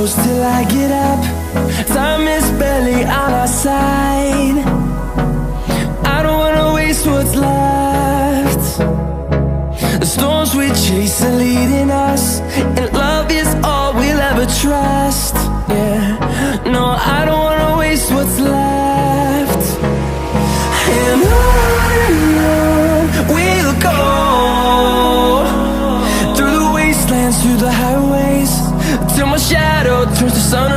close till I get up. Time is barely on our side. I don't wanna waste what's left. The storms we chase are leading us, and love is all we'll ever trust. Yeah, no, I don't wanna waste what's left. And on we'll go, through the wastelands, through the highways, till my shadow turns to sun